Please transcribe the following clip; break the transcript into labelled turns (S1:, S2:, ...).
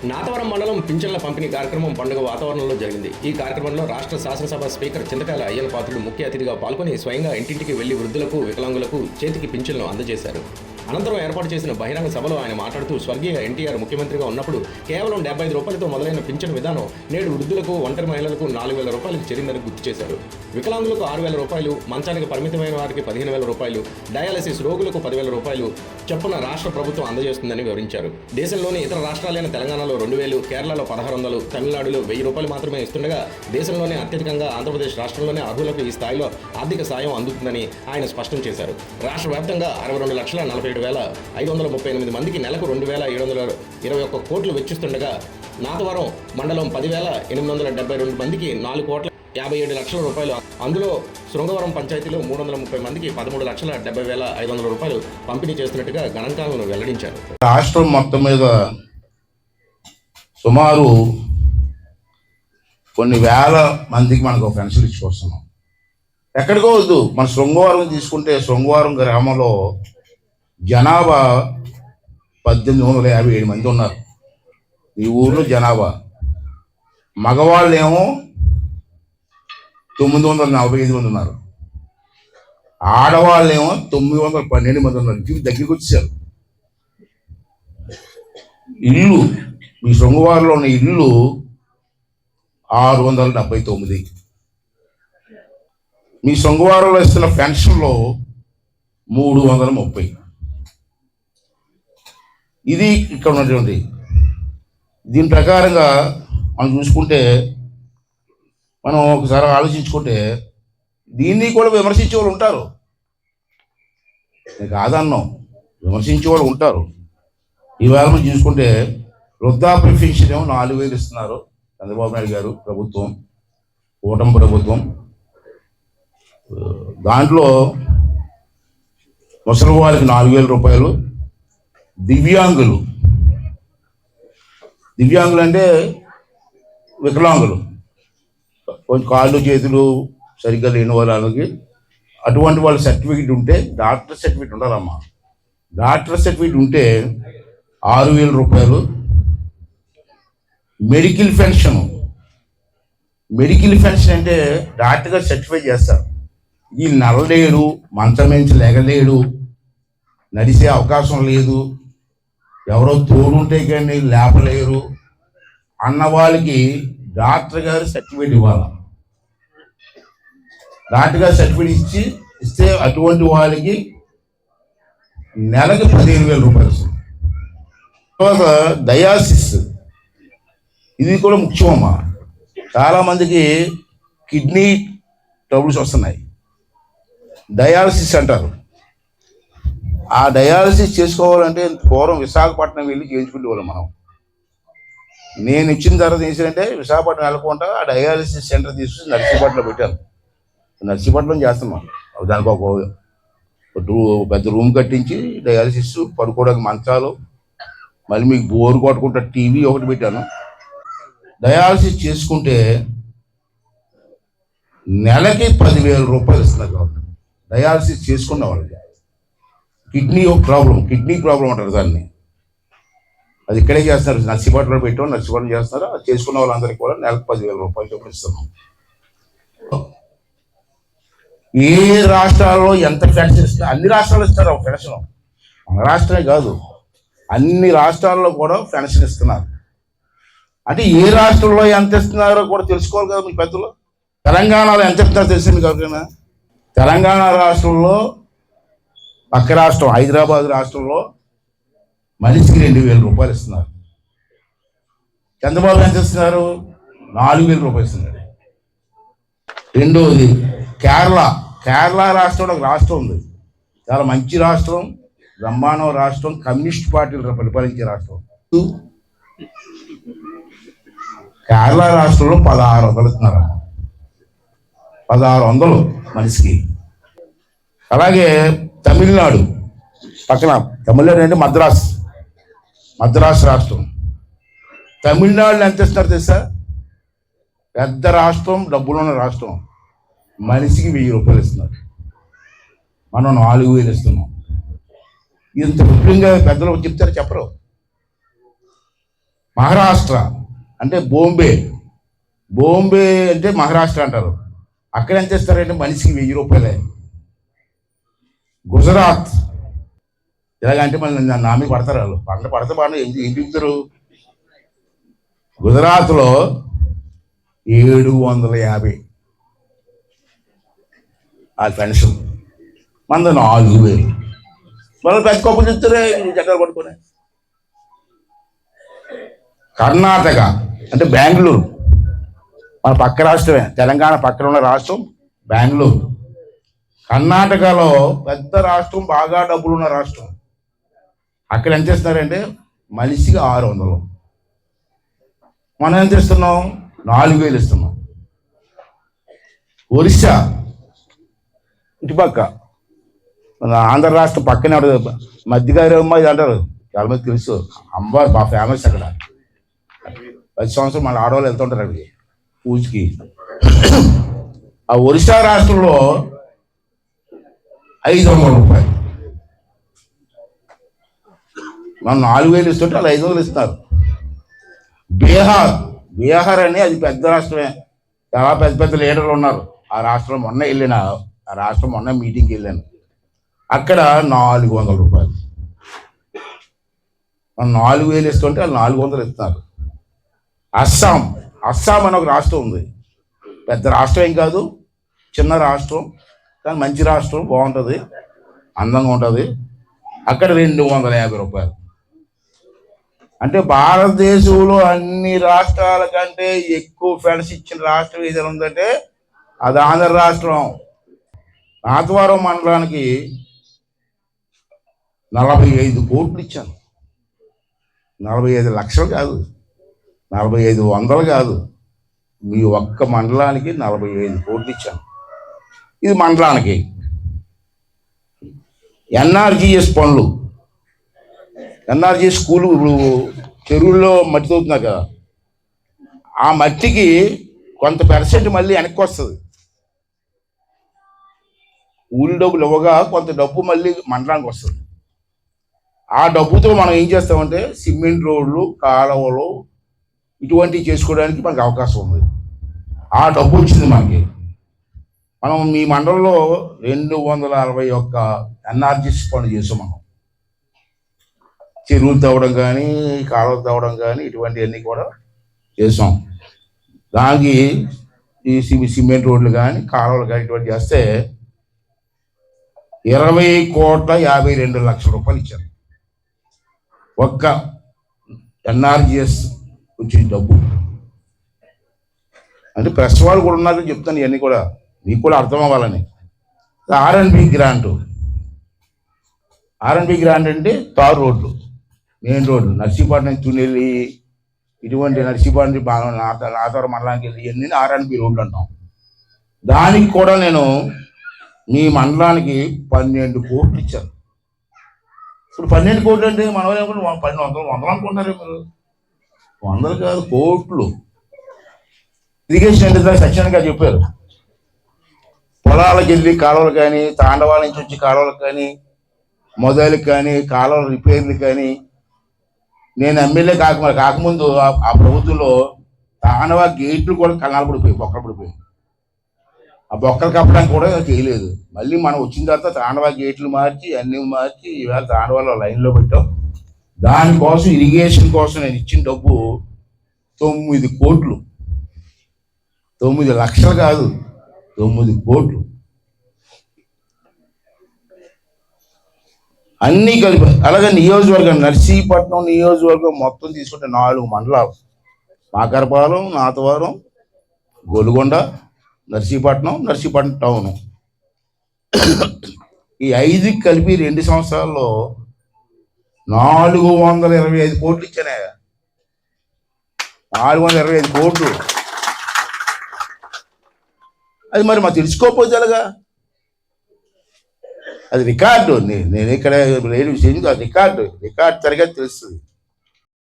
S1: నాతవరం మండలం పింఛన్ల పంపిణీ కార్యక్రమం పండుగ వాతావరణంలో జరిగింది. ఈ కార్యక్రమంలో రాష్ట్ర శాసనసభ స్పీకర్ చింతకాయల అయ్యల పాత్రుడు ముఖ్య అతిథిగా పాల్గొని స్వయంగా ఇంటింటికి వెళ్లి వృద్ధులకు, వికలాంగులకు చేతికి పింఛన్లు అందజేశారు. అనంతరం ఏర్పాటు చేసిన బహిరంగ సభలో ఆయన మాట్లాడుతూ స్వర్గీయ ఎన్టీఆర్ ముఖ్యమంత్రిగా ఉన్నప్పుడు కేవలం 75 రూపాయలతో మొదలైన పింఛన్ విధానం నేడు వృద్ధులకు, ఒంటరి మహిళలకు 4,000 రూపాయలకు చేరిందని గుర్తు చేశారు. వికలాంగులకు 6,000 రూపాయలు, మంచానికి పరిమితమైన వారికి 15,000 రూపాయలు, డయాలసిస్ రోగులకు 10,000 రూపాయలు చొప్పున రాష్ట్ర ప్రభుత్వం అందజేస్తుందని వివరించారు. దేశంలోని ఇతర రాష్ట్రాలైన తెలంగాణలో 2,000, కేరళలో 1,600, తమిళనాడులో 1,000 రూపాయలు మాత్రమే ఇస్తుండగా దేశంలోనే అత్యధికంగా ఆంధ్రప్రదేశ్ రాష్ట్రంలోనే అర్హులకు ఈ స్థాయిలో ఆర్థిక సాయం అందుతుందని ఆయన స్పష్టం చేశారు. రాష్ట్ర వ్యాప్తంగా 62,47,538 మందికి నెలకు 2,721 కోట్లు వెచ్చిస్తుండగా నాతవరం మండలం 10,872 మందికి 4,57,00,000 రూపాయలు, అందులో శృంగవరం పంచాయతీలో 330 మందికి 13,70,500 రూపాయలు పంపిణీ చేస్తున్నట్టుగా గణాంకాలను వెల్లడించారు.
S2: రాష్ట్రం మొత్తం మీద సుమారు కొన్ని వేల మందికి మనకు పెన్షన్ ఇచ్చుకొస్తున్నాం. ఎక్కడికో వద్దు, మన శృంగవరం తీసుకుంటే శృంగవరం గ్రామంలో జనాభా 1,857 మంది ఉన్నారు. ఈ ఊర్లో జనాభా మగవాళ్ళేమో 945 మంది ఉన్నారు, ఆడవాళ్ళేమో 912 మంది ఉన్నారు. దగ్గరికి వచ్చారు. ఇల్లు, మీ శృంగవరంలో ఉన్న ఇల్లు 679. మీ శృంగవరంలో ఇస్తున్న పెన్షన్లో 330. ఇది ఇక్కడ ఉన్నటువంటి దీని ప్రకారంగా మనం చూసుకుంటే, మనం ఒకసారి ఆలోచించుకుంటే దీన్ని కూడా విమర్శించే వాళ్ళు ఉంటారు. కాదన్నాం, విమర్శించే వాళ్ళు ఉంటారు. ఈవేళ మనం చూసుకుంటే వృద్ధాప్య పెన్షన్ ఏమో 4,000 ఇస్తున్నారు చంద్రబాబు నాయుడు గారు ప్రభుత్వం, కూటమి ప్రభుత్వం. దాంట్లో ముసలి వాళ్ళకి 4,000 రూపాయలు, దివ్యాంగులు అంటే వికలాంగులు, కొంచెం కాళ్ళు చేతులు సరిగ్గా లేని వాళ్ళకి, అటువంటి వాళ్ళ సర్టిఫికెట్ ఉంటే, డాక్టర్ సర్టిఫికెట్ ఉండాలమ్మా, డాక్టర్ సర్టిఫికెట్ ఉంటే 6,000 రూపాయలు. మెడికల్ పెన్షన్ అంటే డాక్టర్గా సర్టిఫై చేస్తారు. ఈ నడలేడు, మంచం నుంచి లేగలేడు, నడిసే అవకాశం లేదు, ఎవరో తోడుంటే కానీ లేపలేరు అన్న వాళ్ళకి డాక్టర్ గారు సర్టిఫికేట్ ఇవ్వాలి. డాక్టర్ గారు సర్టిఫికేట్ ఇస్తే అటువంటి వాళ్ళకి నెలకి 15,000 రూపాయలు వస్తుంది. తర్వాత డయాలసిస్, ఇది కూడా ముఖ్యమమ్మా. చాలామందికి కిడ్నీ ట్రబుల్స్ వస్తున్నాయి, డయాలసిస్ అంటారు. ఆ డయాలసిస్ చేసుకోవాలంటే పూర్వం విశాఖపట్నం వెళ్ళి చేయించుకునేవాళ్ళం మనం. నేను ఇచ్చిన తర్వాత ఏంటంటే విశాఖపట్నం వెళ్ళకుండా ఆ డయాలసిస్ సెంటర్ తీసుకుని నర్సీపట్నంలో పెట్టాను. నర్సీపట్నం చేస్తున్నాం. దానికి ఒక పెద్ద రూమ్ కట్టించి డయాలసిస్, పడుకోవడానికి మంచాలు, మళ్ళీ మీకు బోరు కొట్టుకుంటా టీవీ ఒకటి పెట్టాను. డయాలసిస్ చేసుకుంటే నెలకి 10,000 రూపాయలు ఇస్తున్నారు గవర్నమెంట్ డయాలసిస్ చేసుకున్న వాళ్ళకి. కిడ్నీ ప్రాబ్లం అంటారు దాన్ని. అది ఇక్కడే చేస్తున్నారు, నర్సీపట్నంలో పెట్టాం, నర్సీపట్నం చేస్తున్నారు. అది చేసుకున్న వాళ్ళందరికీ కూడా నెలకు 10,000 రూపాయలు చొప్పున ఇస్తున్నాం. ఏ రాష్ట్రాల్లో ఎంత పెన్షన్ ఇస్తున్నారు, అన్ని రాష్ట్రాలు ఇస్తారు ఒక పెన్షన్. మన రాష్ట్రమే కాదు, అన్ని రాష్ట్రాల్లో కూడా పెన్షన్ ఇస్తున్నారు. అంటే ఏ రాష్ట్రంలో ఎంత ఇస్తున్నారో కూడా తెలుసుకోవాలి కదా మీ పెద్దలు. తెలంగాణలో ఎంత ఇస్తున్నారో తెలిసింది ఎవరికైనా? తెలంగాణ రాష్ట్రంలో, పక్క రాష్ట్రం హైదరాబాద్ రాష్ట్రంలో మనిషికి 2,000 రూపాయలు ఇస్తున్నారు. చంద్రబాబు ఎంత ఇస్తున్నారు? 4,000 రూపాయలు ఇస్తున్నారు. రెండోది కేరళ రాష్ట్రంలో ఒక రాష్ట్రం ఉంది, చాలా మంచి రాష్ట్రం, బ్రహ్మాండం రాష్ట్రం, కమ్యూనిస్ట్ పార్టీలు పరిపాలించే రాష్ట్రం. కేరళ రాష్ట్రంలో 1,600 ఇస్తున్నారమ్మా, 1,600 మనిషికి. అలాగే తమిళనాడు పక్కన, తమిళనాడు అంటే మద్రాస్ రాష్ట్రం. తమిళనాడులో ఎంత ఇస్తున్నారు తెలుసా? పెద్ద రాష్ట్రం, డబ్బులున్న రాష్ట్రం, మనిషికి 1,000 రూపాయలు ఇస్తున్నారు. మనం 4,000 ఇస్తున్నాం. ఇంత ముఖ్యంగా పెద్దలు చెప్తారు, చెప్పరు. మహారాష్ట్ర అంటే బాంబే అంటే మహారాష్ట్ర అంటారు. అక్కడ ఎంత ఇస్తారంటే మనిషికి 1000 రూపాయలే. గుజరాత్ ఎలాగంటే మళ్ళీ నా మీద పడతారు వాళ్ళు. పడితే ఏం చూపుతారు. గుజరాత్లో 750 ఆ పెన్షన్, మన 4000. వాళ్ళు పెద్ద కప్పులు ఇస్తారే జెండాలు పట్టుకొని. కర్ణాటక అంటే బెంగళూరు, మన పక్క రాష్ట్రమే, తెలంగాణ పక్కన ఉన్న రాష్ట్రం బెంగళూరు. కర్ణాటకలో పెద్ద రాష్ట్రం, బాగా డబ్బులున్న రాష్ట్రం. అక్కడ ఎంత ఇస్తున్నారంటే మనిషికి 600. మనం ఎంత ఇస్తున్నాం? 4000 ఇస్తున్నాం. ఒరిస్సా ఇటుపక్క మన ఆంధ్ర రాష్ట్రం పక్కనే మధ్యగారి అమ్మ ఇది అంటారు, చాలా మంది తెలుసు. అమ్మవారు బాగా ఫేమస్ అక్కడ. 10 సంవత్సరం మన ఆడవాళ్ళు వెళ్తుంటారు అవి పూజకి. ఆ ఒరిస్సా రాష్ట్రంలో 500 రూపాయలు. మనం 4000 ఇస్తుంటే వాళ్ళు 500 ఇస్తున్నారు. బీహార్ అని అది పెద్ద రాష్ట్రమే, చాలా పెద్ద పెద్ద లీడర్లు ఉన్నారు ఆ రాష్ట్రం. ఆ రాష్ట్రం మొన్న మీటింగ్కి వెళ్ళాను. అక్కడ 400 రూపాయలు. మనం 4000 ఇస్తుంటే వాళ్ళు 400 ఇస్తున్నారు. అస్సాం అని ఒక రాష్ట్రం ఉంది. పెద్ద రాష్ట్రం ఏం కాదు, చిన్న రాష్ట్రం, కానీ మంచి రాష్ట్రం, బాగుంటుంది, అందంగా ఉంటుంది. అక్కడ 250 రూపాయలు. అంటే భారతదేశంలో అన్ని రాష్ట్రాల కంటే ఎక్కువ ఫండ్స్ ఇచ్చిన రాష్ట్రం ఏదైనా ఉందంటే అది ఆంధ్ర రాష్ట్రం. నాతవరం మండలానికి 45 కోట్లు ఇచ్చాను. 45 లక్షలు కాదు, 4500 కాదు, మీ ఒక్క మండలానికి 45 కోట్లు ఇచ్చాను. ఇది మండలానికి. ఎన్ఆర్జీఎస్ పనులు, ఎన్ఆర్జీ స్కూలు ఇప్పుడు చెరువుల్లో మట్టి తవ్వుతున్నారు కదా, ఆ మట్టికి కొంత % మళ్ళీ వెనక్కి వస్తుంది. ఊరి డబ్బులు ఇవ్వగా కొంత డబ్బు మళ్ళీ మండలానికి వస్తుంది. ఆ డబ్బుతో మనం ఏం చేస్తామంటే సిమెంట్ రోడ్లు, కాలువలు ఇటువంటివి చేసుకోవడానికి మనకు అవకాశం ఉంది. ఆ డబ్బు వచ్చింది మనకి. మనం మీ మండలంలో 261 ఎన్ఆర్జీస్ పనులు చేసాం. మనం చెరువులు తవ్వడం కానీ, కాలువలు తవ్వడం కానీ ఇటువంటివన్నీ కూడా చేసాం. దానికి ఈ సిమెంట్ రోడ్లు కానీ, కాలువలు కానీ ఇటువంటి చేస్తే 20,52 రూపాయలు ఇచ్చారు. ఒక్క ఎన్ఆర్జిఎస్ వచ్చిన డబ్బు. అంటే ప్రెస్ వాళ్ళు కూడా ఉన్నారని చెప్తాను, ఇవన్నీ కూడా మీకు కూడా అర్థం అవ్వాలని. ఆర్ఎన్బి గ్రాంట్ అంటే తారు రోడ్లు, మెయిన్ రోడ్లు, నర్సీపట్నం తునెల్లి, ఇటువంటి నర్సీపట్నం నాతవరం మండలానికి వెళ్ళి ఇవన్నీ ఆర్ఎన్బి రోడ్లు అంటాం. దానికి కూడా నేను మీ మండలానికి 12 కోట్లు ఇచ్చాను. ఇప్పుడు 12 కోట్లు అంటే మన వాళ్ళు ఏమన్నా 100 అనుకుంటారు మీరు. 100 కాదు, కోట్లు. ఇరిగేషన్ అంటే సత్యనారాయణ గారు చెప్పారు, పొలాలకు వెళ్ళి కాలువలు కానీ, తాండవాల నుంచి వచ్చి కాలువలకు కానీ, మొదలకు కానీ, కాలువల రిపేర్లు కానీ, నేను ఎమ్మెల్యే కాకముందు ఆ ప్రభుత్వంలో తాండవ గేట్లు కూడా కన్నాలు పడిపోయి, బొక్కలు పడిపోయి. ఆ బొక్కలు కప్పడానికి కూడా చేయలేదు. మళ్ళీ మనం వచ్చిన తర్వాత తాండవ గేట్లు మార్చి అన్నీ మార్చి ఈవేళ తాండవాలో లైన్లో పెట్టాం. దానికోసం ఇరిగేషన్ కోసం నేను ఇచ్చిన డబ్బు 9 కోట్లు. 9 లక్షలు కాదు, 9 కోట్లు అన్నీ కలిపి. అలాగే నియోజకవర్గం, నర్సీపట్నం నియోజకవర్గం మొత్తం తీసుకుంటే 4 మండలాలు: మాకరపాలెం, నాతవరం, గొలుగొండ, నర్సీపట్నం టౌను. ఈ 5 కలిపి 2 సంవత్సరాల్లో 425 కోట్లు ఇచ్చానే. 425 కోట్లు. అది మరి మాకు తెలుసుకోకపోతే ఎలాగా? అది రికార్డు. నేను ఇక్కడ రికార్డు సరిగ్గా తెలుస్తుంది.